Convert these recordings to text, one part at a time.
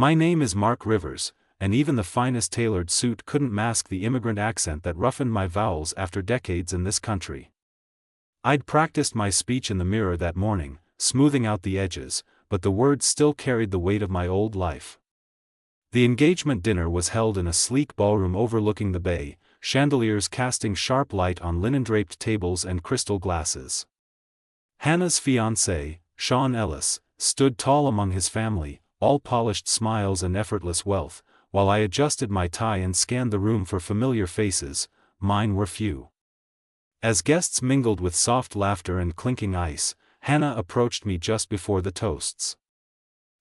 My name is Mark Rivers, and even the finest tailored suit couldn't mask the immigrant accent that roughened my vowels after decades in this country. I'd practiced my speech in the mirror that morning, smoothing out the edges, but the words still carried the weight of my old life. The engagement dinner was held in a sleek ballroom overlooking the bay, chandeliers casting sharp light on linen-draped tables and crystal glasses. Hannah's fiancé, Sean Ellis, stood tall among his family, all polished smiles and effortless wealth, while I adjusted my tie and scanned the room for familiar faces. Mine were few. As guests mingled with soft laughter and clinking ice, Hannah approached me just before the toasts.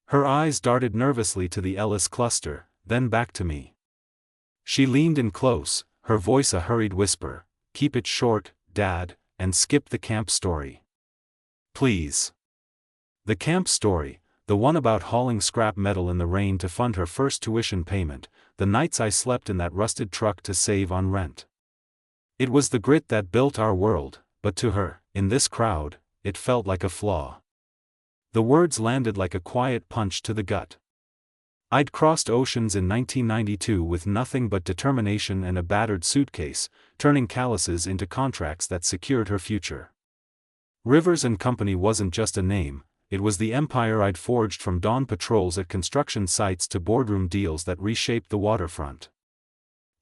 Her eyes darted nervously to the Ellis cluster, then back to me. She leaned in close, her voice a hurried whisper, "Keep it short, Dad, and skip the camp story. Please." The camp story, the one about hauling scrap metal in the rain to fund her first tuition payment, the nights I slept in that rusted truck to save on rent. It was the grit that built our world, but to her, in this crowd, it felt like a flaw. The words landed like a quiet punch to the gut. I'd crossed oceans in 1992 with nothing but determination and a battered suitcase, turning calluses into contracts that secured her future. Rivers and Company wasn't just a name, it was the empire I'd forged from dawn patrols at construction sites to boardroom deals that reshaped the waterfront.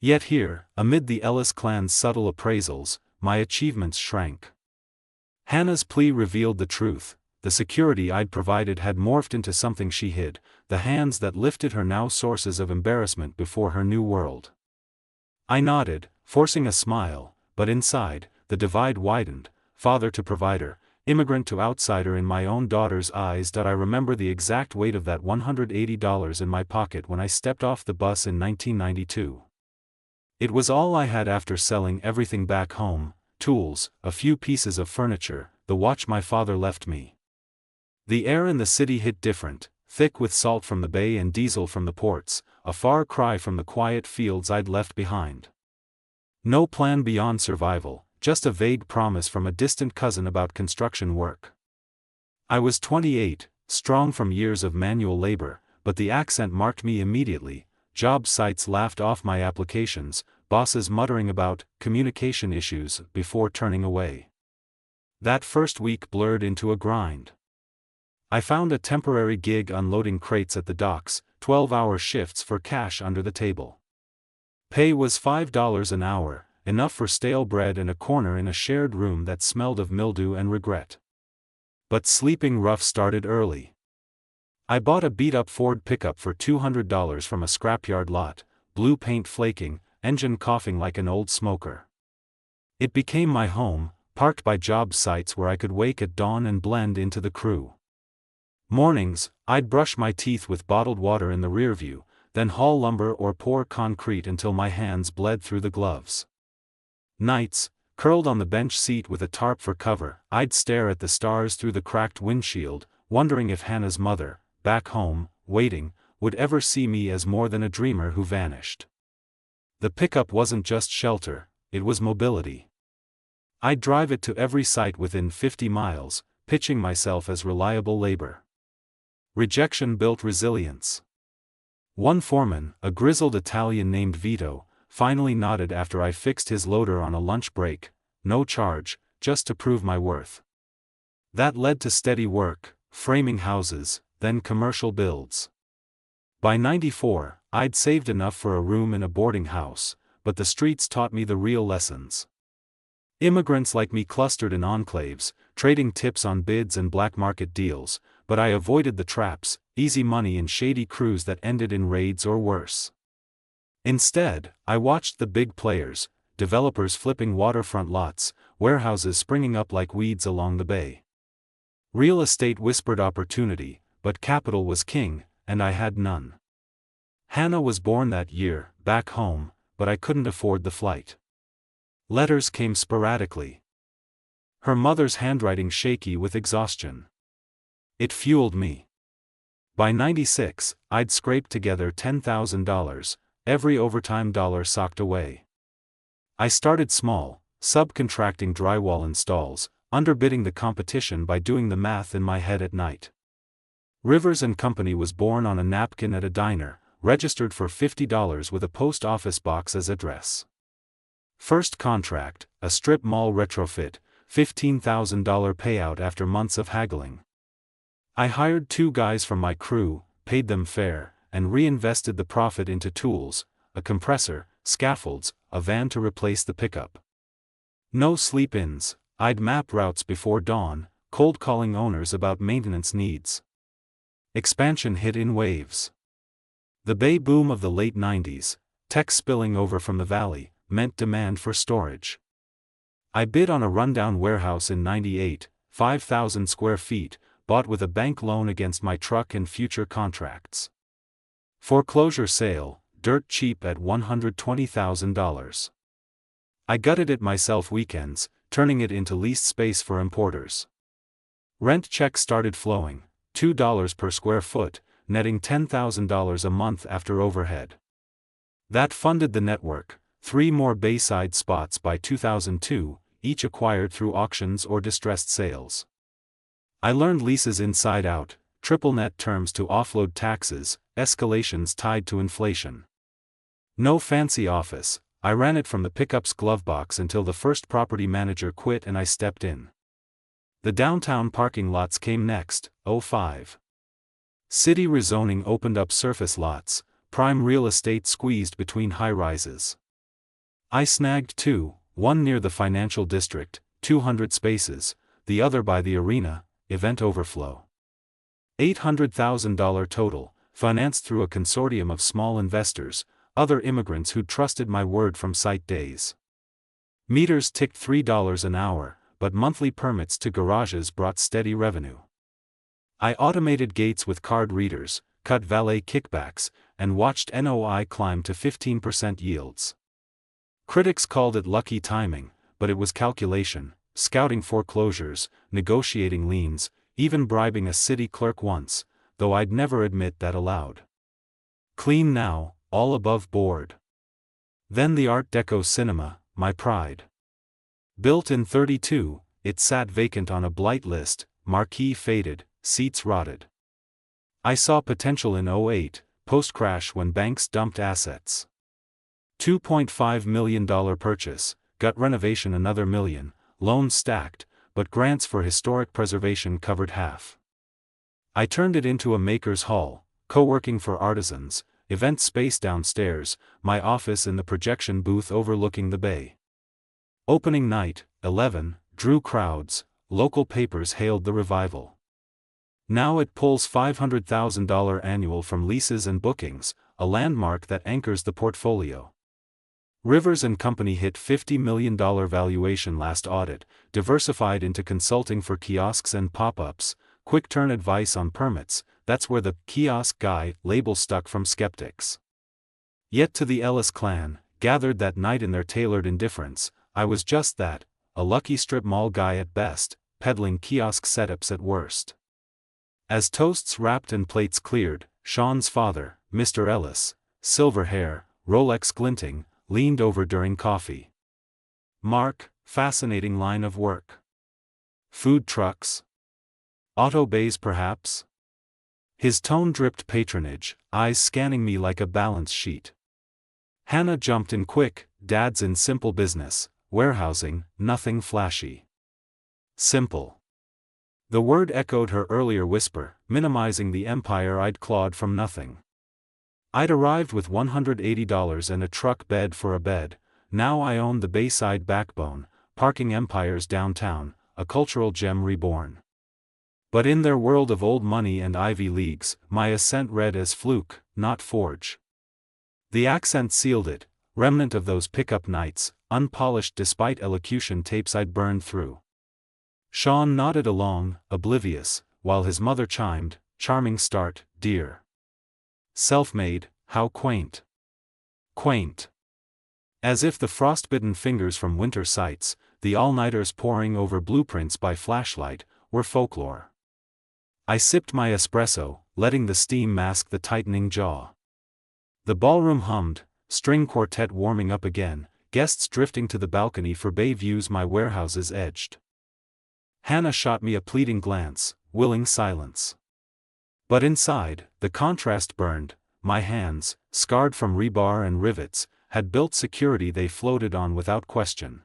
Yet here, amid the Ellis clan's subtle appraisals, my achievements shrank. Hannah's plea revealed the truth. The security I'd provided had morphed into something she hid, the hands that lifted her now sources of embarrassment before her new world. I nodded, forcing a smile, but inside, the divide widened, father to provider, immigrant to outsider in my own daughter's eyes. I remember the exact weight of that $180 in my pocket when I stepped off the bus in 1992. It was all I had after selling everything back home, tools, a few pieces of furniture, the watch my father left me. The air in the city hit different, thick with salt from the bay and diesel from the ports, a far cry from the quiet fields I'd left behind. No plan beyond survival, just a vague promise from a distant cousin about construction work. I was 28, strong from years of manual labor, but the accent marked me immediately. Job sites laughed off my applications, bosses muttering about communication issues before turning away. That first week blurred into a grind. I found a temporary gig unloading crates at the docks, 12-hour shifts for cash under the table. Pay was $5 an hour, enough for stale bread and a corner in a shared room that smelled of mildew and regret. But sleeping rough started early. I bought a beat-up Ford pickup for $200 from a scrapyard lot, blue paint flaking, engine coughing like an old smoker. It became my home, parked by job sites where I could wake at dawn and blend into the crew. Mornings, I'd brush my teeth with bottled water in the rearview, then haul lumber or pour concrete until my hands bled through the gloves. Nights, curled on the bench seat with a tarp for cover, I'd stare at the stars through the cracked windshield, wondering if Hannah's mother, back home, waiting, would ever see me as more than a dreamer who vanished. The pickup wasn't just shelter, it was mobility. I'd drive it to every site within 50 miles, pitching myself as reliable labor. Rejection built resilience. One foreman, a grizzled Italian named Vito, finally nodded after I fixed his loader on a lunch break, no charge, just to prove my worth. That led to steady work, framing houses, then commercial builds. By '94, I'd saved enough for a room in a boarding house, but the streets taught me the real lessons. Immigrants like me clustered in enclaves, trading tips on bids and black market deals, but I avoided the traps, easy money and shady crews that ended in raids or worse. Instead, I watched the big players, developers flipping waterfront lots, warehouses springing up like weeds along the bay. Real estate whispered opportunity, but capital was king, and I had none. Hannah was born that year, back home, but I couldn't afford the flight. Letters came sporadically. Her mother's handwriting shaky with exhaustion. It fueled me. By '96, I'd scraped together $10,000, every overtime dollar socked away. I started small, subcontracting drywall installs, underbidding the competition by doing the math in my head at night. Rivers and Company was born on a napkin at a diner, registered for $50 with a post office box as address. First contract, a strip mall retrofit, $15,000 payout after months of haggling. I hired 2 guys from my crew, paid them fair, and reinvested the profit into tools, a compressor, scaffolds, a van to replace the pickup. No sleep-ins, I'd map routes before dawn, cold calling owners about maintenance needs. Expansion hit in waves. The Bay boom of the late 90s, tech spilling over from the valley, meant demand for storage. I bid on a rundown warehouse in '98, 5,000 square feet, bought with a bank loan against my truck and future contracts. Foreclosure sale, dirt cheap at $120,000. I gutted it myself weekends, turning it into leased space for importers. Rent checks started flowing, $2 per square foot, netting $10,000 a month after overhead. That funded the network, 3 more Bayside spots by 2002, each acquired through auctions or distressed sales. I learned leases inside out, triple net terms to offload taxes, escalations tied to inflation. No fancy office, I ran it from the pickup's glove box until the first property manager quit and I stepped in. The downtown parking lots came next, '05. City rezoning opened up surface lots, prime real estate squeezed between high-rises. I snagged 2, one near the financial district, 200 spaces, the other by the arena, event overflow. $800,000 total, financed through a consortium of small investors, other immigrants who trusted my word from site days. Meters ticked $3 an hour, but monthly permits to garages brought steady revenue. I automated gates with card readers, cut valet kickbacks, and watched NOI climb to 15% yields. Critics called it lucky timing, but it was calculation, scouting foreclosures, negotiating liens, even bribing a city clerk once, though I'd never admit that aloud. Clean now, all above board. Then the Art Deco cinema, my pride. Built in '32, it sat vacant on a blight list, marquee faded, seats rotted. I saw potential in '08, post-crash when banks dumped assets. $2.5 million purchase, gut renovation another $1 million, loans stacked, but grants for historic preservation covered half. I turned it into a maker's hall, co-working for artisans, event space downstairs, my office in the projection booth overlooking the bay. Opening night, 11, drew crowds, local papers hailed the revival. Now it pulls $500,000 annual from leases and bookings, a landmark that anchors the portfolio. Rivers and Company hit $50 million valuation last audit, diversified into consulting for kiosks and pop-ups, quick-turn advice on permits, that's where the kiosk guy label stuck from skeptics. Yet to the Ellis clan, gathered that night in their tailored indifference, I was just that, a lucky strip mall guy at best, peddling kiosk setups at worst. As toasts wrapped and plates cleared, Sean's father, Mr. Ellis, silver hair, Rolex glinting, leaned over during coffee. Mark, fascinating line of work. Food trucks? Auto bays perhaps? His tone dripped patronage, eyes scanning me like a balance sheet. Hannah jumped in quick, Dad's in simple business, warehousing, nothing flashy. Simple. The word echoed her earlier whisper, minimizing the empire I'd clawed from nothing. I'd arrived with $180 and a truck bed for a bed, now I owned the Bayside backbone, parking empires downtown, a cultural gem reborn. But in their world of old money and Ivy Leagues, my ascent read as fluke, not forge. The accent sealed it, remnant of those pickup nights, unpolished despite elocution tapes I'd burned through. Sean nodded along, oblivious, while his mother chimed, charming start, dear. Self-made, how quaint. Quaint. As if the frostbitten fingers from winter sights, the all-nighters poring over blueprints by flashlight, were folklore. I sipped my espresso, letting the steam mask the tightening jaw. The ballroom hummed, string quartet warming up again, guests drifting to the balcony for bay views my warehouses edged. Hannah shot me a pleading glance, willing silence. But inside, the contrast burned. My hands, scarred from rebar and rivets, had built security they floated on without question.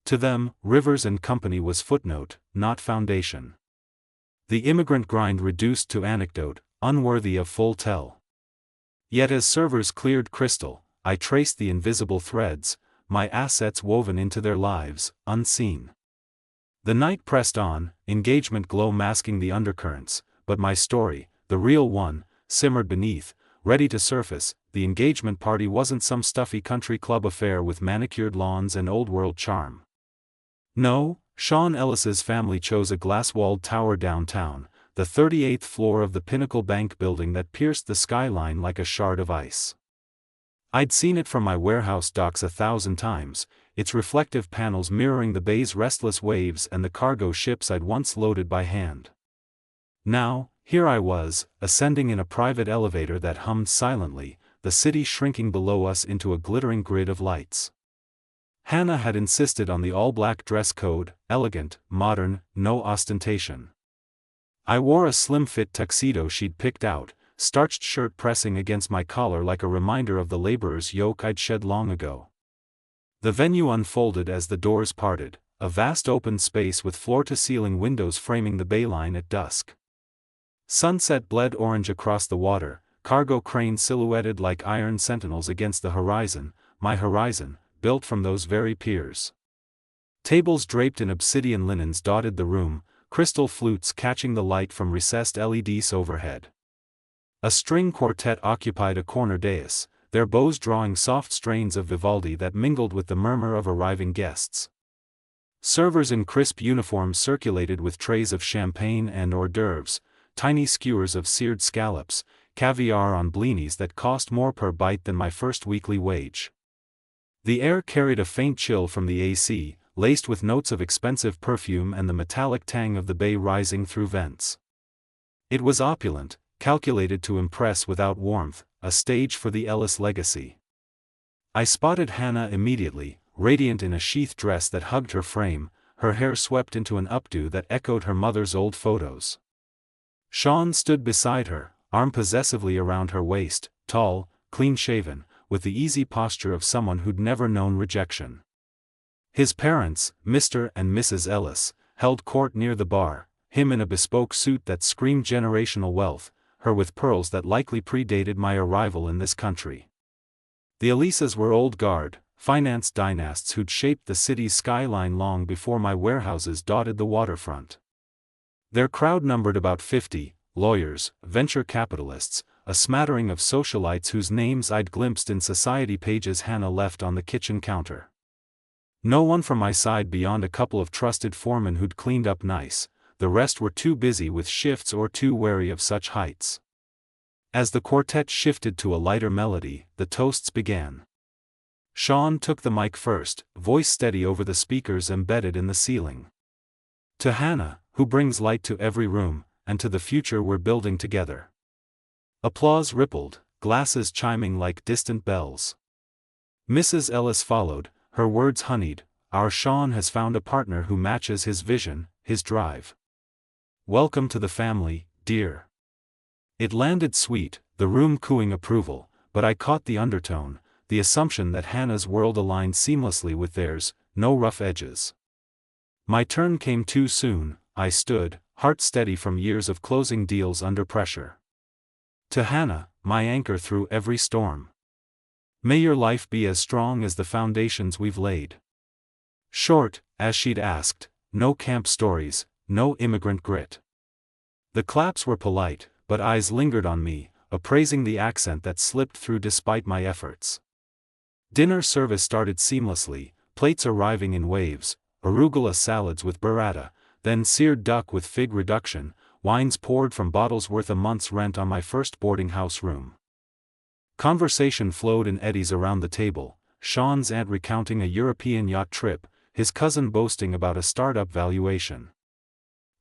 To them, Rivers and Company was footnote, not foundation. The immigrant grind reduced to anecdote, unworthy of full tell. Yet as servers cleared crystal, I traced the invisible threads, my assets woven into their lives, unseen. The night pressed on, engagement glow masking the undercurrents, but my story, the real one, simmered beneath, ready to surface. The engagement party wasn't some stuffy country club affair with manicured lawns and old-world charm. No, Sean Ellis's family chose a glass-walled tower downtown, the 38th floor of the Pinnacle Bank building that pierced the skyline like a shard of ice. I'd seen it from my warehouse docks 1,000 times, its reflective panels mirroring the bay's restless waves and the cargo ships I'd once loaded by hand. Now, here I was, ascending in a private elevator that hummed silently, the city shrinking below us into a glittering grid of lights. Hannah had insisted on the all-black dress code, elegant, modern, no ostentation. I wore a slim-fit tuxedo she'd picked out, starched shirt pressing against my collar like a reminder of the laborer's yoke I'd shed long ago. The venue unfolded as the doors parted, a vast open space with floor-to-ceiling windows framing the bayline at dusk. Sunset bled orange across the water, cargo cranes silhouetted like iron sentinels against the horizon, my horizon, built from those very piers. Tables draped in obsidian linens dotted the room, crystal flutes catching the light from recessed LEDs overhead. A string quartet occupied a corner dais, their bows drawing soft strains of Vivaldi that mingled with the murmur of arriving guests. Servers in crisp uniforms circulated with trays of champagne and hors d'oeuvres, tiny skewers of seared scallops, caviar on blinis that cost more per bite than my first weekly wage. The air carried a faint chill from the AC, laced with notes of expensive perfume and the metallic tang of the bay rising through vents. It was opulent, calculated to impress without warmth, a stage for the Ellis legacy. I spotted Hannah immediately, radiant in a sheath dress that hugged her frame, her hair swept into an updo that echoed her mother's old photos. Sean stood beside her, arm possessively around her waist, tall, clean-shaven, with the easy posture of someone who'd never known rejection. His parents, Mr. and Mrs. Ellis, held court near the bar, him in a bespoke suit that screamed generational wealth, her with pearls that likely predated my arrival in this country. The Elisas were old guard, finance dynasts who'd shaped the city's skyline long before my warehouses dotted the waterfront. Their crowd numbered about 50, lawyers, venture capitalists, a smattering of socialites whose names I'd glimpsed in society pages Hannah left on the kitchen counter. No one from my side beyond a couple of trusted foremen who'd cleaned up nice, the rest were too busy with shifts or too wary of such heights. As the quartet shifted to a lighter melody, the toasts began. Sean took the mic first, voice steady over the speakers embedded in the ceiling. To Hannah, who brings light to every room, and to the future we're building together. Applause rippled, glasses chiming like distant bells. Mrs. Ellis followed, her words honeyed, "Our Sean has found a partner who matches his vision, his drive. Welcome to the family, dear." It landed sweet, the room cooing approval, but I caught the undertone, the assumption that Hannah's world aligned seamlessly with theirs, no rough edges. My turn came too soon. I stood, heart steady from years of closing deals under pressure. To Hannah, my anchor through every storm. May your life be as strong as the foundations we've laid. Short, as she'd asked, no camp stories, no immigrant grit. The claps were polite, but eyes lingered on me, appraising the accent that slipped through despite my efforts. Dinner service started seamlessly, plates arriving in waves, arugula salads with burrata, then seared duck with fig reduction, wines poured from bottles worth a month's rent on my first boarding house room. Conversation flowed in eddies around the table, Sean's aunt recounting a European yacht trip, his cousin boasting about a startup valuation.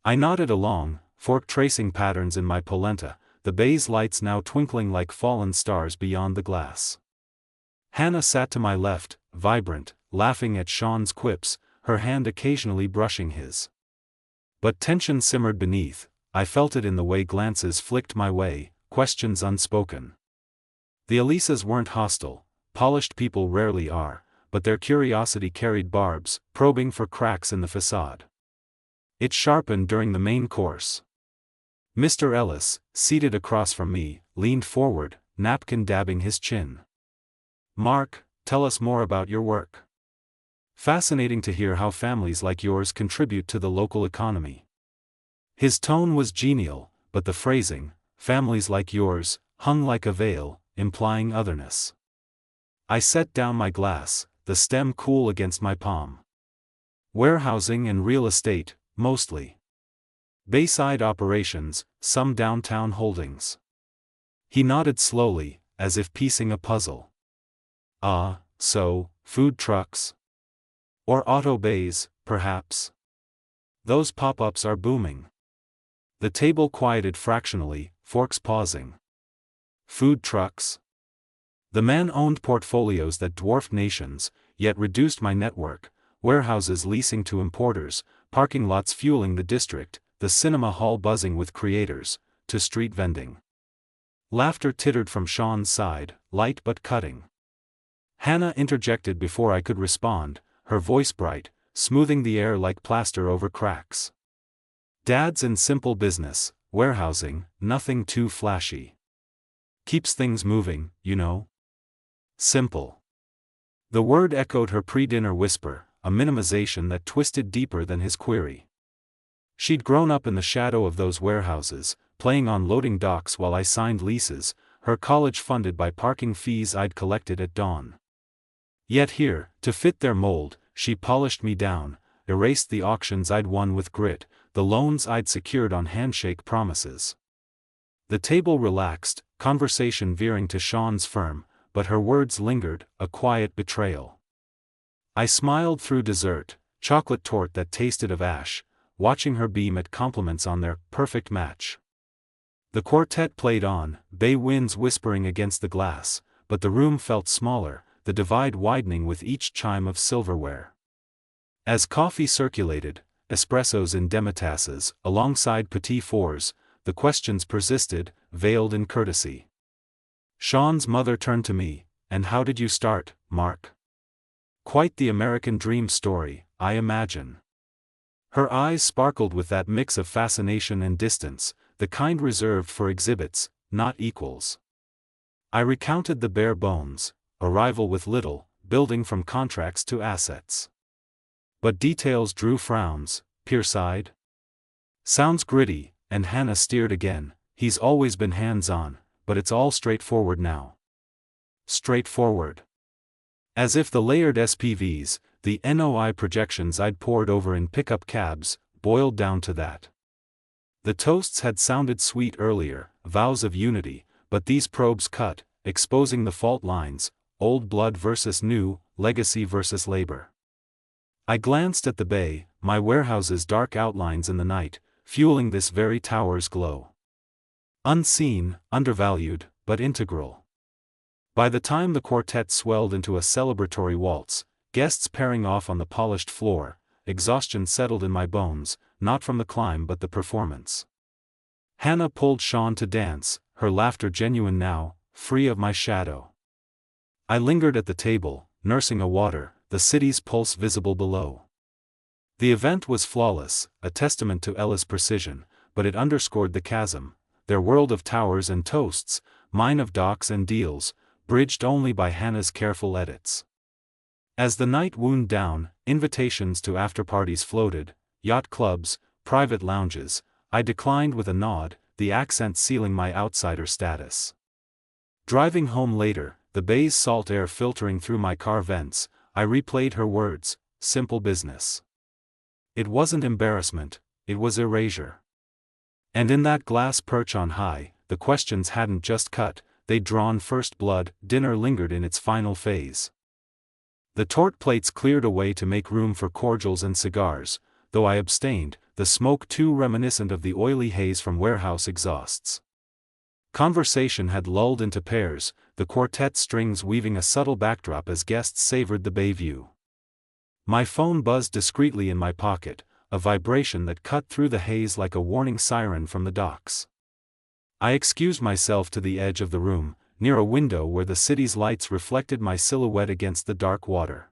I nodded along, fork tracing patterns in my polenta, the bay's lights now twinkling like fallen stars beyond the glass. Hannah sat to my left, vibrant, laughing at Sean's quips, her hand occasionally brushing his. But tension simmered beneath. I felt it in the way glances flicked my way, questions unspoken. The Elisas weren't hostile, polished people rarely are, but their curiosity carried barbs, probing for cracks in the facade. It sharpened during the main course. Mr. Ellis, seated across from me, leaned forward, napkin dabbing his chin. "Mark, tell us more about your work. Fascinating to hear how families like yours contribute to the local economy." His tone was genial, but the phrasing, "families like yours," hung like a veil, implying otherness. I set down my glass, the stem cool against my palm. "Warehousing and real estate, mostly. Bayside operations, some downtown holdings." He nodded slowly, as if piecing a puzzle. "Ah, so, food trucks? Or auto bays, perhaps? Those pop-ups are booming." The table quieted fractionally, forks pausing. Food trucks? The man owned portfolios that dwarfed nations, yet reduced my network, warehouses leasing to importers, parking lots fueling the district, the cinema hall buzzing with creators, to street vending. Laughter tittered from Sean's side, light but cutting. Hannah interjected before I could respond, her voice bright, smoothing the air like plaster over cracks. "Dad's in simple business, warehousing, nothing too flashy. Keeps things moving, you know. Simple." The word echoed her pre-dinner whisper, a minimization that twisted deeper than his query. She'd grown up in the shadow of those warehouses, playing on loading docks while I signed leases, her college funded by parking fees I'd collected at dawn. Yet here, to fit their mold, she polished me down, erased the auctions I'd won with grit, the loans I'd secured on handshake promises. The table relaxed, conversation veering to Sean's firm, but her words lingered, a quiet betrayal. I smiled through dessert, chocolate torte that tasted of ash, watching her beam at compliments on their perfect match. The quartet played on, bay winds whispering against the glass, but the room felt smaller, the divide widening with each chime of silverware. As coffee circulated, espressos in demitasses, alongside petit fours, the questions persisted, veiled in courtesy. Sean's mother turned to me, "And how did you start, Mark? Quite the American dream story, I imagine." Her eyes sparkled with that mix of fascination and distance, the kind reserved for exhibits, not equals. I recounted the bare bones, arrival with little, building from contracts to assets. But details drew frowns. "Pierside? Sounds gritty," and Hannah steered again, "He's always been hands-on, but it's all straightforward now." Straightforward. As if the layered SPVs, the NOI projections I'd poured over in pickup cabs, boiled down to that. The toasts had sounded sweet earlier, vows of unity, but these probes cut, exposing the fault lines, old blood versus new, legacy versus labor. I glanced at the bay, my warehouse's dark outlines in the night, fueling this very tower's glow. Unseen, undervalued, but integral. By the time the quartet swelled into a celebratory waltz, guests pairing off on the polished floor, exhaustion settled in my bones, not from the climb but the performance. Hannah pulled Sean to dance, her laughter genuine now, free of my shadow. I lingered at the table, nursing a water, the city's pulse visible below. The event was flawless, a testament to Ella's precision, but it underscored the chasm, their world of towers and toasts, mine of docks and deals, bridged only by Hannah's careful edits. As the night wound down, invitations to after-parties floated, yacht clubs, private lounges, I declined with a nod, the accent sealing my outsider status. Driving home later, the bay's salt air filtering through my car vents, I replayed her words, simple business. It wasn't embarrassment, it was erasure. And in that glass perch on high, the questions hadn't just cut, they'd drawn first blood, dinner lingered in its final phase. The torte plates cleared away to make room for cordials and cigars, though I abstained, the smoke too reminiscent of the oily haze from warehouse exhausts. Conversation had lulled into pairs, the quartet strings weaving a subtle backdrop as guests savored the bay view. My phone buzzed discreetly in my pocket, a vibration that cut through the haze like a warning siren from the docks. I excused myself to the edge of the room, near a window where the city's lights reflected my silhouette against the dark water.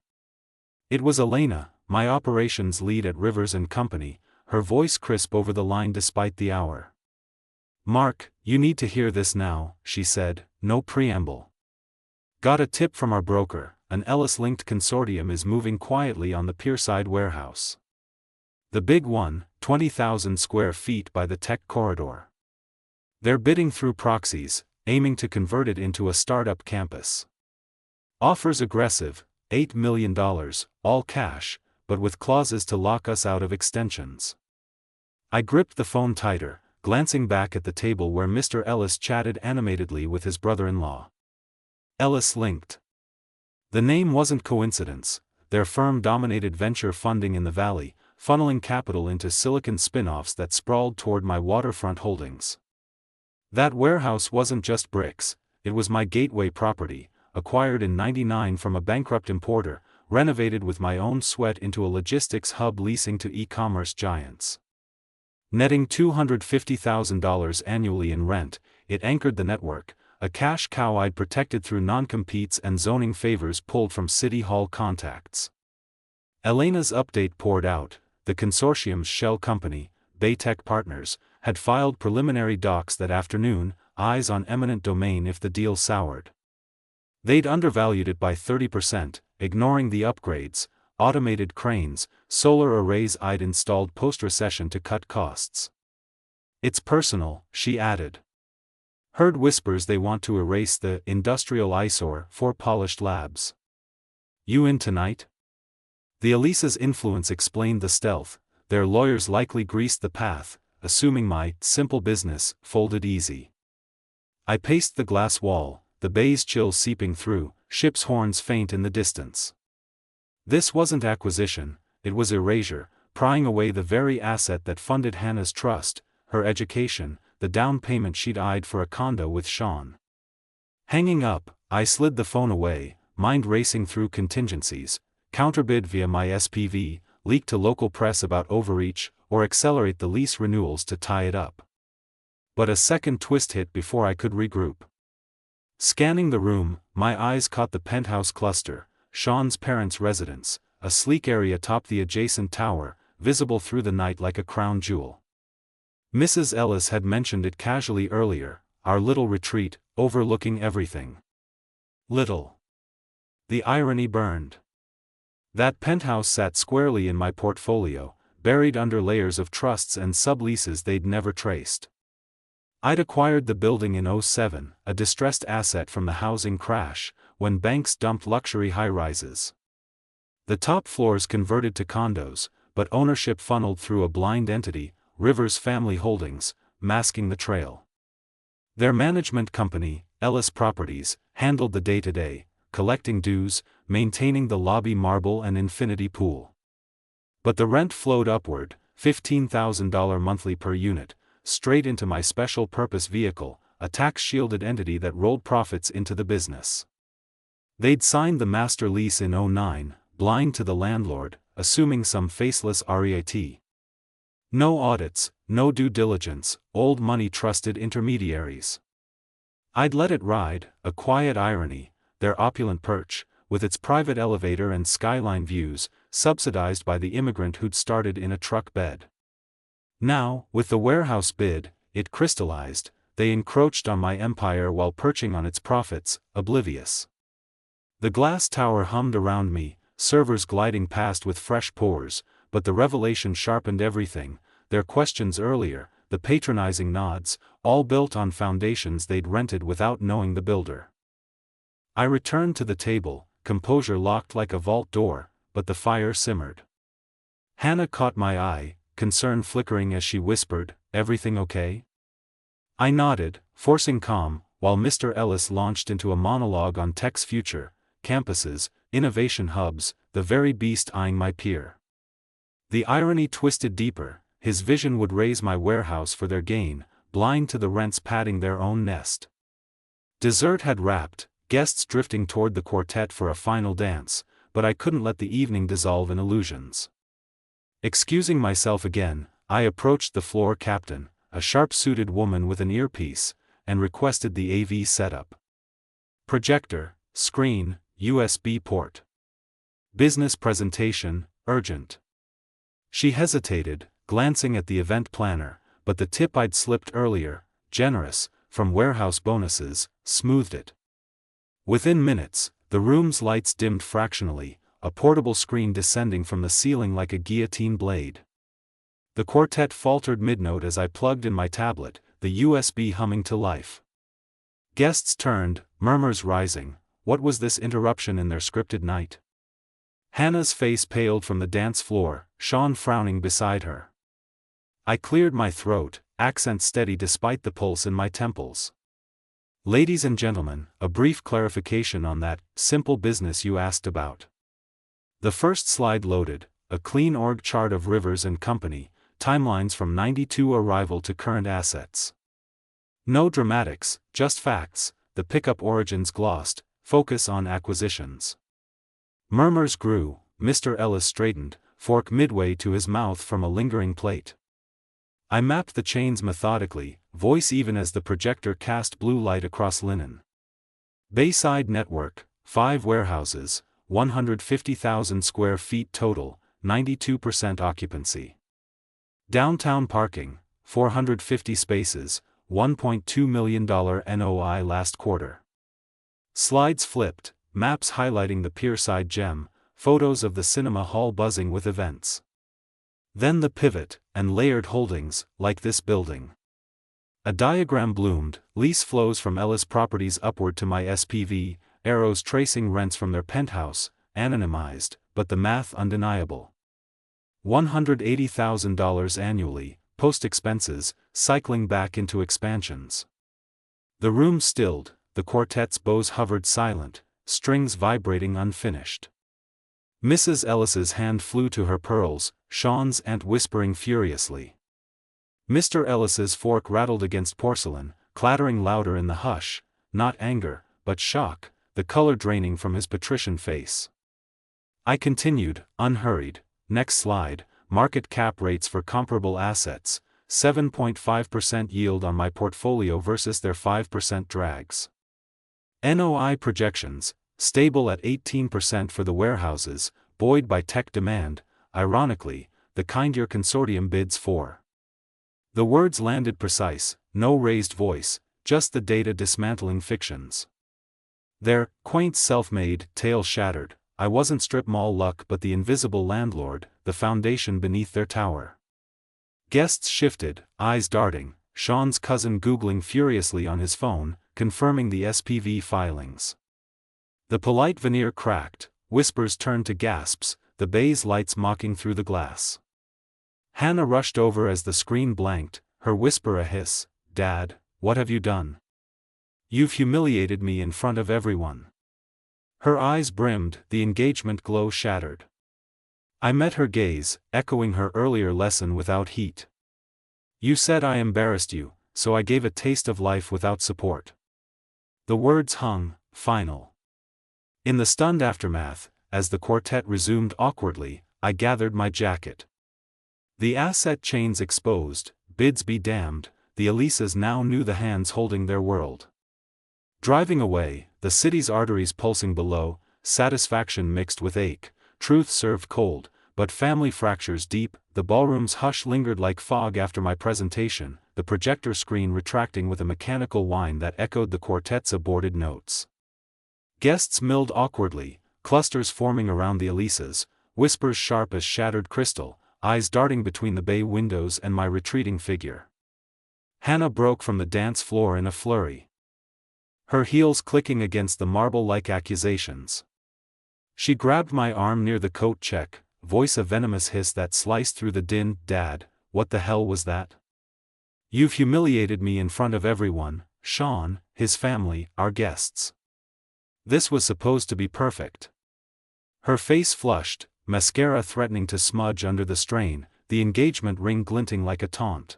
It was Elena, my operations lead at Rivers & Company, her voice crisp over the line despite the hour. "Mark, you need to hear this now," she said, no preamble. "Got a tip from our broker, an Ellis-linked consortium is moving quietly on the Pierside warehouse. The big one, 20,000 square feet by the tech corridor. They're bidding through proxies, aiming to convert it into a startup campus. Offers aggressive, $8 million, all cash, but with clauses to lock us out of extensions." I gripped the phone tighter, glancing back at the table where Mr. Ellis chatted animatedly with his brother-in-law. Ellis-linked. The name wasn't coincidence. Their firm dominated venture funding in the valley, funneling capital into silicon spin-offs that sprawled toward my waterfront holdings. That warehouse wasn't just bricks, it was my gateway property, acquired in '99 from a bankrupt importer, renovated with my own sweat into a logistics hub leasing to e-commerce giants. Netting $250,000 annually in rent, it anchored the network, a cash cow I'd protected through non-competes and zoning favors pulled from City Hall contacts. Elena's update poured out. The consortium's shell company, Baytech Partners, had filed preliminary docs that afternoon, eyes on eminent domain if the deal soured. They'd undervalued it by 30%, ignoring the upgrades, automated cranes, solar arrays I'd installed post-recession to cut costs. "It's personal," she added. "Heard whispers they want to erase the industrial eyesore for Polished Labs. You in tonight?" The Elisa's influence explained the stealth. Their lawyers likely greased the path, assuming my simple business folded easy. I paced the glass wall, the bay's chill seeping through, ship's horns faint in the distance. This wasn't acquisition, it was erasure, prying away the very asset that funded Hannah's trust, her education, the down payment she'd eyed for a condo with Sean. Hanging up, I slid the phone away, mind racing through contingencies, counterbid via my SPV, leak to local press about overreach, or accelerate the lease renewals to tie it up. But a second twist hit before I could regroup. Scanning the room, my eyes caught the penthouse cluster, Sean's parents' residence, a sleek area atop the adjacent tower, visible through the night like a crown jewel. Mrs. Ellis had mentioned it casually earlier, our little retreat, overlooking everything. Little. The irony burned. That penthouse sat squarely in my portfolio, buried under layers of trusts and subleases they'd never traced. I'd acquired the building in '07, a distressed asset from the housing crash, when banks dumped luxury high-rises. The top floors converted to condos, but ownership funneled through a blind entity, Rivers Family Holdings, masking the trail. Their management company, Ellis Properties, handled the day-to-day, collecting dues, maintaining the lobby marble and infinity pool. But the rent flowed upward, $15,000 monthly per unit, straight into my special purpose vehicle, a tax-shielded entity that rolled profits into the business. They'd signed the master lease in '09, blind to the landlord, assuming some faceless REIT. No audits, no due diligence, old money trusted intermediaries. I'd let it ride, a quiet irony, their opulent perch, with its private elevator and skyline views, subsidized by the immigrant who'd started in a truck bed. Now, with the warehouse bid, it crystallized, they encroached on my empire while perching on its profits, oblivious. The glass tower hummed around me, servers gliding past with fresh pours, but the revelation sharpened everything, their questions earlier, the patronizing nods, all built on foundations they'd rented without knowing the builder. I returned to the table, composure locked like a vault door, but the fire simmered. Hannah caught my eye, concern flickering as she whispered, "Everything okay?" I nodded, forcing calm, while Mr. Ellis launched into a monologue on tech's future, campuses, innovation hubs, the very beast eyeing my peer. The irony twisted deeper, his vision would raise my warehouse for their gain, blind to the rents padding their own nest. Dessert had wrapped, guests drifting toward the quartet for a final dance, but I couldn't let the evening dissolve in illusions. Excusing myself again, I approached the floor captain, a sharp-suited woman with an earpiece, and requested the AV setup. Projector, screen, USB port. Business presentation, urgent. She hesitated, glancing at the event planner, but the tip I'd slipped earlier, generous, from warehouse bonuses, smoothed it. Within minutes, the room's lights dimmed fractionally, a portable screen descending from the ceiling like a guillotine blade. The quartet faltered mid-note as I plugged in my tablet, the USB humming to life. Guests turned, murmurs rising. What was this interruption in their scripted night? Hannah's face paled from the dance floor, Sean frowning beside her. I cleared my throat, accent steady despite the pulse in my temples. Ladies and gentlemen, a brief clarification on that simple business you asked about. The first slide loaded, a clean org chart of Rivers and Company, timelines from 92 arrival to current assets. No dramatics, just facts, the pickup origins glossed, focus on acquisitions. Murmurs grew, Mr. Ellis straightened, fork midway to his mouth from a lingering plate. I mapped the chains methodically, voice even as the projector cast blue light across linen. Bayside Network, 5 warehouses, 150,000 square feet total, 92% occupancy. Downtown parking, 450 spaces, $1.2 million NOI last quarter. Slides flipped, maps highlighting the pierside gem, photos of the cinema hall buzzing with events. Then the pivot, and layered holdings, like this building. A diagram bloomed, lease flows from Ellis Properties upward to my SPV, arrows tracing rents from their penthouse, anonymized, but the math undeniable. $180,000 annually, post-expenses, cycling back into expansions. The room stilled, the quartet's bows hovered silent, strings vibrating unfinished. Mrs. Ellis's hand flew to her pearls, Sean's aunt whispering furiously. Mr. Ellis's fork rattled against porcelain, clattering louder in the hush, not anger, but shock, the color draining from his patrician face. I continued, unhurried, next slide, market cap rates for comparable assets, 7.5% yield on my portfolio versus their 5% drags. NOI projections, stable at 18% for the warehouses, buoyed by tech demand, ironically, the kind your consortium bids for. The words landed precise, no raised voice, just the data dismantling fictions. Their quaint self-made tale shattered. I wasn't strip mall luck but the invisible landlord, the foundation beneath their tower. Guests shifted, eyes darting, Sean's cousin googling furiously on his phone, confirming the SPV filings. The polite veneer cracked, whispers turned to gasps, the bay's lights mocking through the glass. Hannah rushed over as the screen blanked, her whisper a hiss, "Dad, what have you done? You've humiliated me in front of everyone." Her eyes brimmed, the engagement glow shattered. I met her gaze, echoing her earlier lesson without heat. "You said I embarrassed you, so I gave a taste of life without support." The words hung, final. In the stunned aftermath, as the quartet resumed awkwardly, I gathered my jacket. The asset chains exposed, bids be damned, the Elisas now knew the hands holding their world. Driving away, the city's arteries pulsing below, satisfaction mixed with ache, truth served cold, but family fractures deep, the ballroom's hush lingered like fog after my presentation, the projector screen retracting with a mechanical whine that echoed the quartet's aborted notes. Guests milled awkwardly, clusters forming around the Elisas, whispers sharp as shattered crystal, eyes darting between the bay windows and my retreating figure. Hannah broke from the dance floor in a flurry, her heels clicking against the marble-like accusations. She grabbed my arm near the coat check, voice a venomous hiss that sliced through the din. "Dad, what the hell was that? You've humiliated me in front of everyone, Sean, his family, our guests. This was supposed to be perfect." Her face flushed, mascara threatening to smudge under the strain, the engagement ring glinting like a taunt.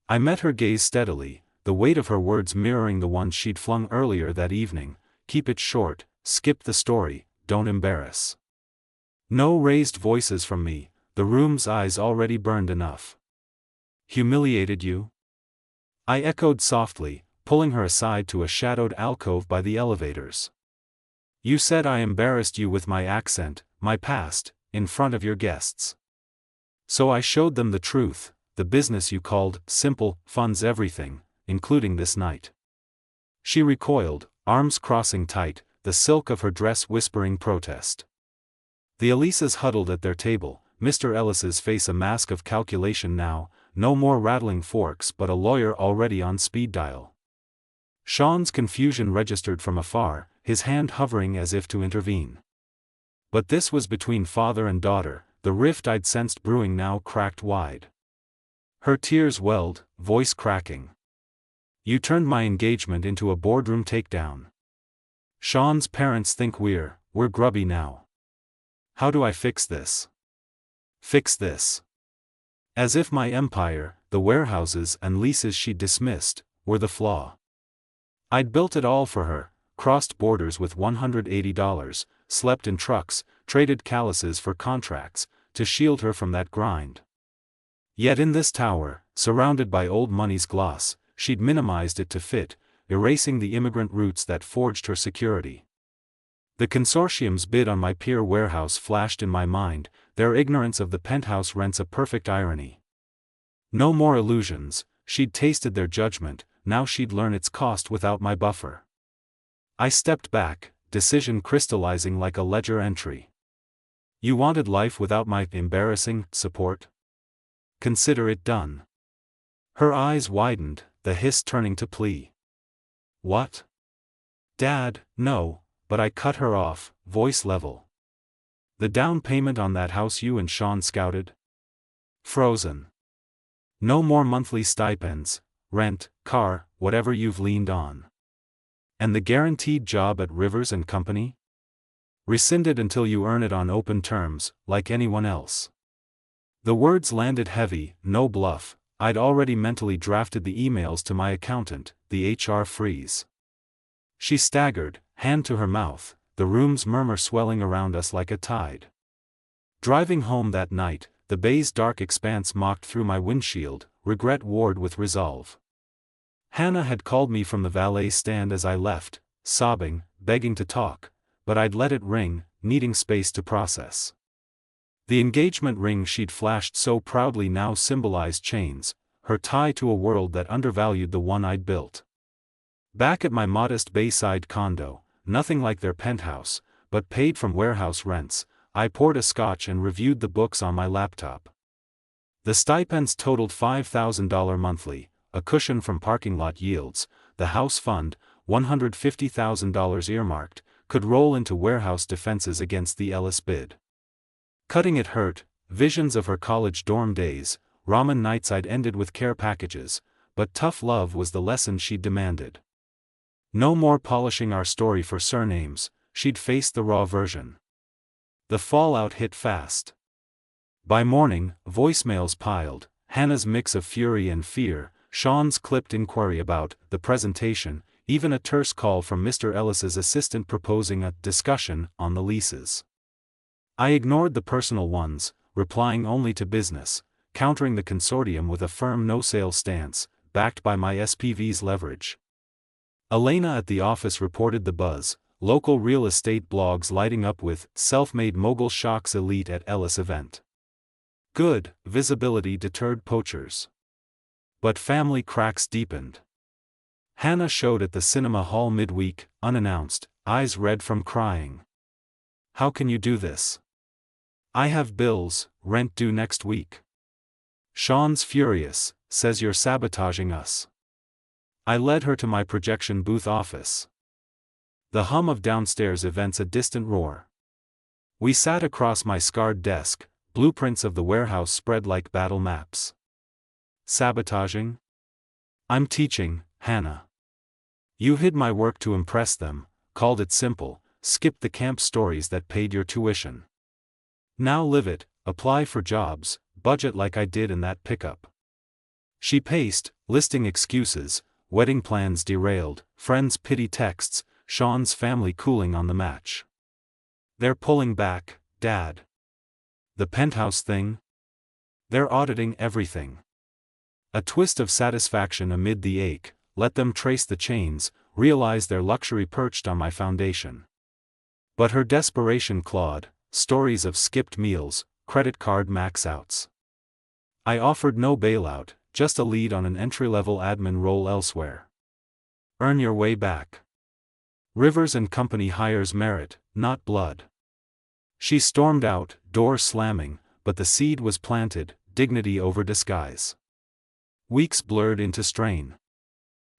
I met her gaze steadily, the weight of her words mirroring the ones she'd flung earlier that evening. "Keep it short, skip the story, don't embarrass." No raised voices from me, the room's eyes already burned enough. Humiliated you? I echoed softly, pulling her aside to a shadowed alcove by the elevators. You said I embarrassed you with my accent, my past, in front of your guests. So I showed them the truth. The business you called simple funds everything, including this night. She recoiled, arms crossing tight, the silk of her dress whispering protest. The Elises huddled at their table, Mr. Ellis's face a mask of calculation now, no more rattling forks but a lawyer already on speed dial. Sean's confusion registered from afar, his hand hovering as if to intervene. But this was between father and daughter, the rift I'd sensed brewing now cracked wide. Her tears welled, voice cracking. You turned my engagement into a boardroom takedown. Sean's parents think we're grubby now. How do I fix this? Fix this. As if my empire, the warehouses and leases she dismissed, were the flaw. I'd built it all for her, crossed borders with $180, slept in trucks, traded calluses for contracts, to shield her from that grind. Yet in this tower, surrounded by old money's gloss, she'd minimized it to fit, erasing the immigrant roots that forged her security. The consortium's bid on my pier warehouse flashed in my mind, their ignorance of the penthouse rents a perfect irony. No more illusions, she'd tasted their judgment, now she'd learn its cost without my buffer. I stepped back, decision crystallizing like a ledger entry. You wanted life without my embarrassing support? Consider it done. Her eyes widened, the hiss turning to plea. What? Dad, no, but I cut her off, voice level. The down payment on that house you and Sean scouted? Frozen. No more monthly stipends, rent, car, whatever you've leaned on. And the guaranteed job at Rivers and Company? Rescinded until you earn it on open terms, like anyone else. The words landed heavy, no bluff. I'd already mentally drafted the emails to my accountant, the HR freeze. She staggered, hand to her mouth, the room's murmur swelling around us like a tide. Driving home that night, the bay's dark expanse mocked through my windshield, regret warred with resolve. Hannah had called me from the valet stand as I left, sobbing, begging to talk, but I'd let it ring, needing space to process. The engagement ring she'd flashed so proudly now symbolized chains, her tie to a world that undervalued the one I'd built. Back at my modest Bayside condo, nothing like their penthouse, but paid from warehouse rents, I poured a scotch and reviewed the books on my laptop. The stipends totaled $5,000 monthly, a cushion from parking lot yields, the house fund, $150,000 earmarked, could roll into warehouse defenses against the Ellis bid. Cutting it hurt, visions of her college dorm days, ramen nights I'd ended with care packages, but tough love was the lesson she'd demanded. No more polishing our story for surnames, she'd face the raw version. The fallout hit fast. By morning, voicemails piled, Hannah's mix of fury and fear, Sean's clipped inquiry about the presentation, even a terse call from Mr. Ellis's assistant proposing a discussion on the leases. I ignored the personal ones, replying only to business, countering the consortium with a firm no-sale stance, backed by my SPV's leverage. Elena at the office reported the buzz, local real estate blogs lighting up with self-made mogul shocks elite at Ellis event. Good, visibility deterred poachers. But family cracks deepened. Hannah showed at the cinema hall midweek, unannounced, eyes red from crying. How can you do this? I have bills, rent due next week. Sean's furious, says you're sabotaging us. I led her to my projection booth office. The hum of downstairs events a distant roar. We sat across my scarred desk, blueprints of the warehouse spread like battle maps. Sabotaging? I'm teaching, Hannah. You hid my work to impress them, called it simple, skipped the camp stories that paid your tuition. Now live it, apply for jobs, budget like I did in that pickup. She paced, listing excuses, wedding plans derailed, friends' pity texts, Sean's family cooling on the match. They're pulling back, Dad. The penthouse thing? They're auditing everything. A twist of satisfaction amid the ache, let them trace the chains, realize their luxury perched on my foundation. But her desperation clawed, stories of skipped meals, credit card max-outs. I offered no bailout, just a lead on an entry-level admin role elsewhere. Earn your way back. Rivers and Company hires merit, not blood. She stormed out, door slamming, but the seed was planted, dignity over disguise. Weeks blurred into strain.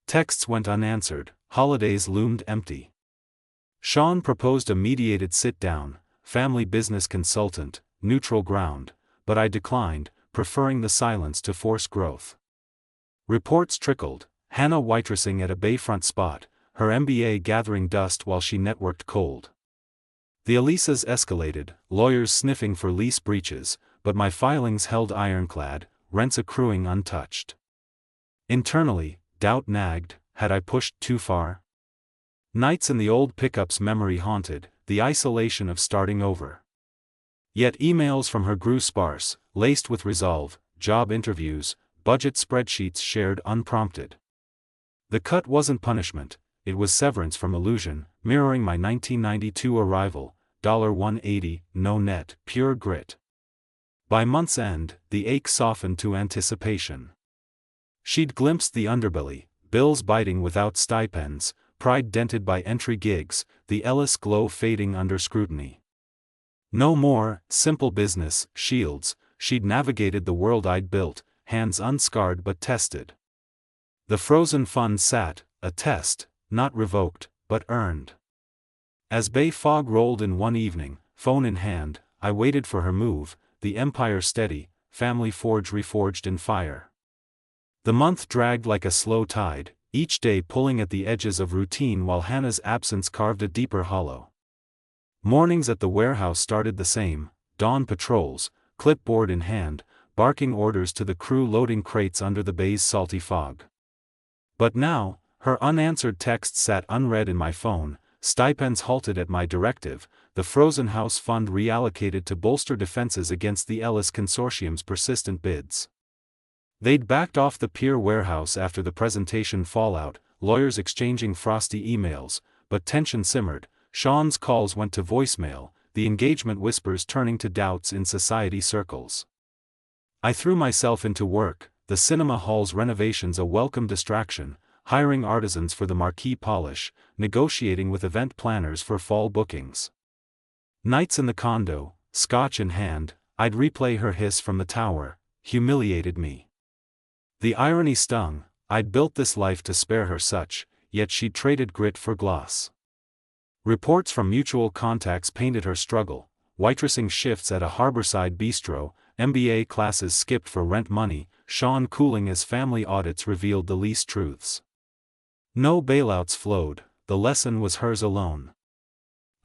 Texts went unanswered, holidays loomed empty. Sean proposed a mediated sit-down, family business consultant, neutral ground, but I declined, preferring the silence to force growth. Reports trickled, Hannah waitressing at a bayfront spot, her MBA gathering dust while she networked cold. The Elisas escalated, lawyers sniffing for lease breaches, but my filings held ironclad, rents accruing untouched. Internally, doubt nagged, had I pushed too far? Nights in the old pickup's memory haunted, the isolation of starting over. Yet emails from her grew sparse, laced with resolve, job interviews, budget spreadsheets shared unprompted. The cut wasn't punishment, it was severance from illusion, mirroring my 1992 arrival, $180, no net, pure grit. By month's end, the ache softened to anticipation. She'd glimpsed the underbelly, bills biting without stipends, pride dented by entry gigs, the Ellis glow fading under scrutiny. No more, simple business, shields, she'd navigated the world I'd built, hands unscarred but tested. The frozen fund sat, a test, not revoked, but earned. As Bay fog rolled in one evening, phone in hand, I waited for her move, the empire steady, family forge reforged in fire. The month dragged like a slow tide, each day pulling at the edges of routine while Hannah's absence carved a deeper hollow. Mornings at the warehouse started the same, dawn patrols, clipboard in hand, barking orders to the crew loading crates under the bay's salty fog. But now, her unanswered texts sat unread in my phone, stipends halted at my directive, the frozen house fund reallocated to bolster defenses against the Ellis Consortium's persistent bids. They'd backed off the Pier warehouse after the presentation fallout, lawyers exchanging frosty emails, but tension simmered, Sean's calls went to voicemail, the engagement whispers turning to doubts in society circles. I threw myself into work, the cinema hall's renovations a welcome distraction, hiring artisans for the marquee polish, negotiating with event planners for fall bookings. Nights in the condo, scotch in hand, I'd replay her hiss from the tower, humiliated me. The irony stung, I'd built this life to spare her such, yet she'd traded grit for gloss. Reports from mutual contacts painted her struggle, waitressing shifts at a harborside bistro, MBA classes skipped for rent money, Sean cooling as family audits revealed the least truths. No bailouts flowed, the lesson was hers alone.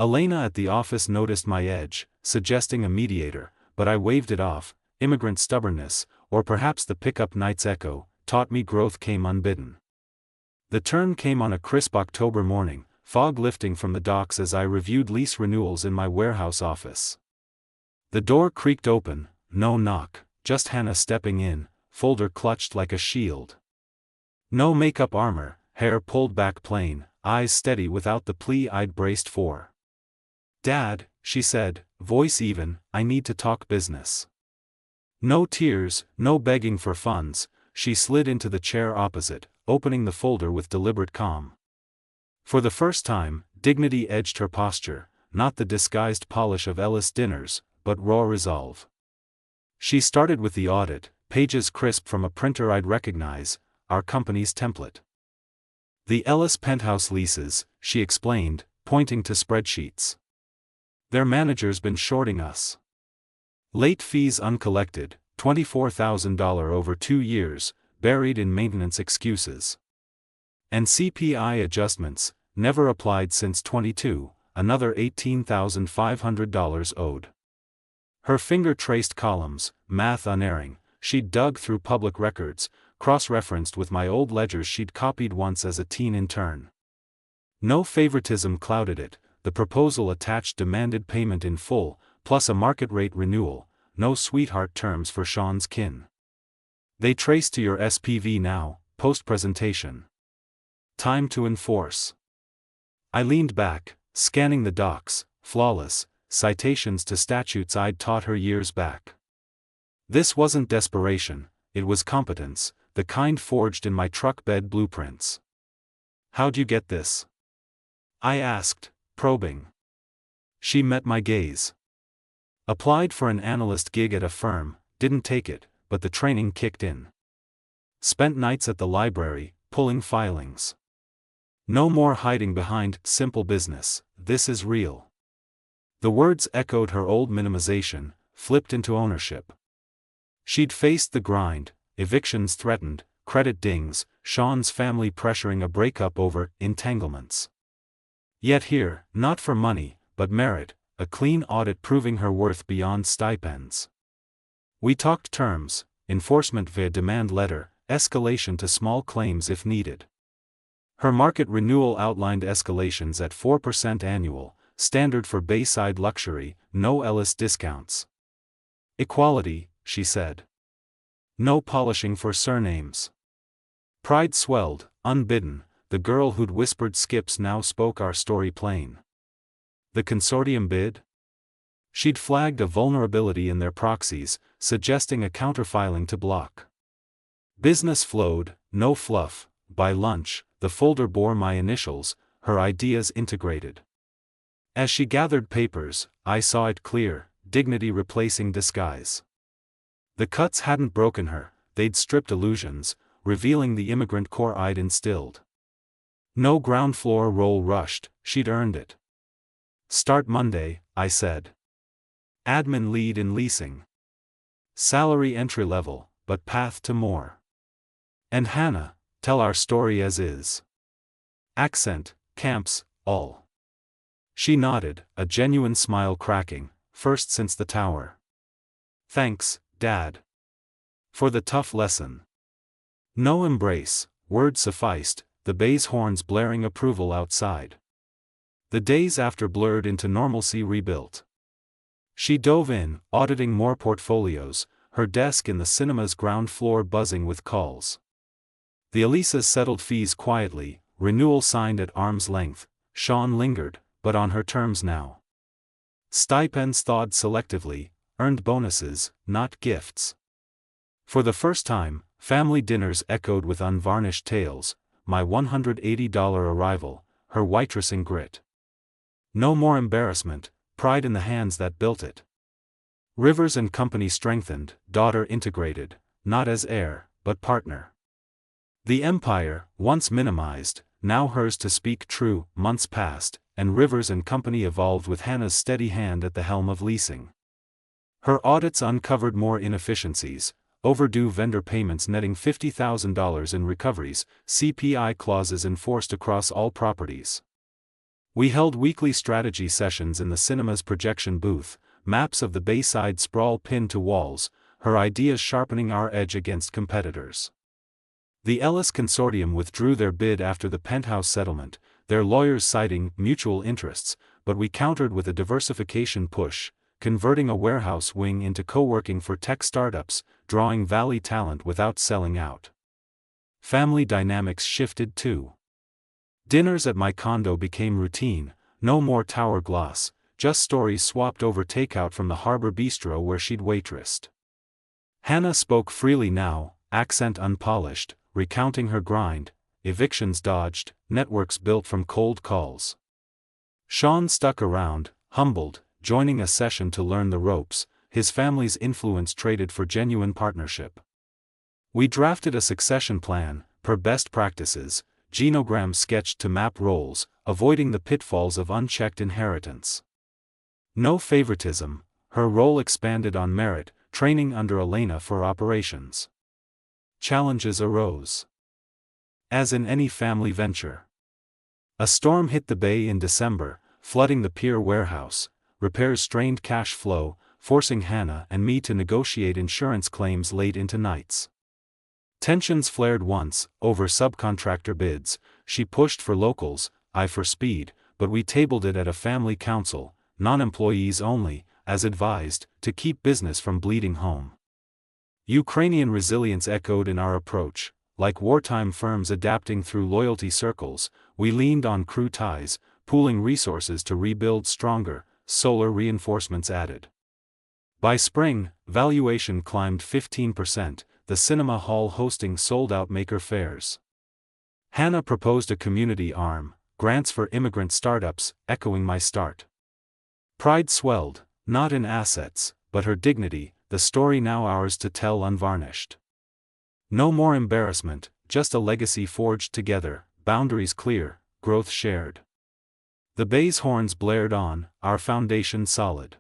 Elena at the office noticed my edge, suggesting a mediator, but I waved it off. Immigrant stubbornness, or perhaps the pickup night's echo, taught me growth came unbidden. The turn came on a crisp October morning, fog lifting from the docks as I reviewed lease renewals in my warehouse office. The door creaked open, no knock, just Hannah stepping in, folder clutched like a shield. No makeup armor, hair pulled back plain, eyes steady without the plea I'd braced for. "Dad," she said, voice even, "I need to talk business." No tears, no begging for funds, she slid into the chair opposite, opening the folder with deliberate calm. For the first time, dignity edged her posture, not the disguised polish of Ellis dinners, but raw resolve. She started with the audit, pages crisp from a printer I'd recognize, our company's template. "The Ellis penthouse leases," she explained, pointing to spreadsheets. "Their manager's been shorting us. Late fees uncollected, $24,000 over 2 years, buried in maintenance excuses. And CPI adjustments, never applied since 22, another $18,500 owed." Her finger traced columns, math unerring, she'd dug through public records, cross-referenced with my old ledgers she'd copied once as a teen intern. No favoritism clouded it, the proposal attached demanded payment in full, plus a market-rate renewal, no sweetheart terms for Sean's kin. They trace to your SPV now, post-presentation. Time to enforce. I leaned back, scanning the docs, flawless, citations to statutes I'd taught her years back. This wasn't desperation, it was competence, the kind forged in my truck bed blueprints. How'd you get this? I asked, probing. She met my gaze. Applied for an analyst gig at a firm, didn't take it, but the training kicked in. Spent nights at the library, pulling filings. No more hiding behind simple business, this is real. The words echoed her old minimization, flipped into ownership. She'd faced the grind, evictions threatened, credit dings, Sean's family pressuring a breakup over entanglements. Yet here, not for money, but merit, a clean audit proving her worth beyond stipends. We talked terms, enforcement via demand letter, escalation to small claims if needed. Her market renewal outlined escalations at 4% annual, standard for Bayside luxury, no Ellis discounts. Equality, she said. No polishing for surnames. Pride swelled, unbidden, the girl who'd whispered skips now spoke our story plain. The consortium bid? She'd flagged a vulnerability in their proxies, suggesting a counterfiling to block. Business flowed, no fluff. By lunch, the folder bore my initials, her ideas integrated. As she gathered papers, I saw it clear, dignity replacing disguise. The cuts hadn't broken her, they'd stripped illusions, revealing the immigrant core I'd instilled. No ground floor role rushed, she'd earned it. Start Monday, I said. Admin lead in leasing. Salary entry level, but path to more. And Hannah, tell our story as is. Accent, camps, all. She nodded, a genuine smile cracking, first since the tower. Thanks, Dad. For the tough lesson. No embrace, words sufficed, the bay's horns blaring approval outside. The days after blurred into normalcy rebuilt. She dove in, auditing more portfolios, her desk in the cinema's ground floor buzzing with calls. The Elisas settled fees quietly, renewal signed at arm's length. Sean lingered, but on her terms now. Stipends thawed selectively, earned bonuses, not gifts. For the first time, family dinners echoed with unvarnished tales, my $180 arrival, her waitressing grit. No more embarrassment, pride in the hands that built it. Rivers and Company strengthened, daughter integrated, not as heir, but partner. The empire, once minimized, now hers to speak true. Months passed, and Rivers and Company evolved with Hannah's steady hand at the helm of leasing. Her audits uncovered more inefficiencies, overdue vendor payments netting $50,000 in recoveries, CPI clauses enforced across all properties. We held weekly strategy sessions in the cinema's projection booth, maps of the Bayside sprawl pinned to walls, her ideas sharpening our edge against competitors. The Ellis Consortium withdrew their bid after the penthouse settlement, their lawyers citing mutual interests, but we countered with a diversification push, converting a warehouse wing into co-working for tech startups, drawing Valley talent without selling out. Family dynamics shifted too. Dinners at my condo became routine, no more tower gloss, just stories swapped over takeout from the Harbor Bistro where she'd waitressed. Hannah spoke freely now, accent unpolished, recounting her grind, evictions dodged, networks built from cold calls. Sean stuck around, humbled, joining a session to learn the ropes, his family's influence traded for genuine partnership. We drafted a succession plan, per best practices, genograms sketched to map roles, avoiding the pitfalls of unchecked inheritance. No favoritism, her role expanded on merit, training under Elena for operations. Challenges arose. As in any family venture. A storm hit the bay in December, flooding the pier warehouse. Repairs strained cash flow, forcing Hannah and me to negotiate insurance claims late into nights. Tensions flared once, over subcontractor bids. She pushed for locals, I for speed, but we tabled it at a family council, non-employees only, as advised, to keep business from bleeding home. Ukrainian resilience echoed in our approach. Like wartime firms adapting through loyalty circles, we leaned on crew ties, pooling resources to rebuild stronger, solar reinforcements added. By spring, valuation climbed 15%, the cinema hall hosting sold-out maker fairs. Hannah proposed a community arm, grants for immigrant startups, echoing my start. Pride swelled, not in assets, but her dignity, the story now ours to tell unvarnished. No more embarrassment, just a legacy forged together, boundaries clear, growth shared. The bay's horns blared on, our foundation solid.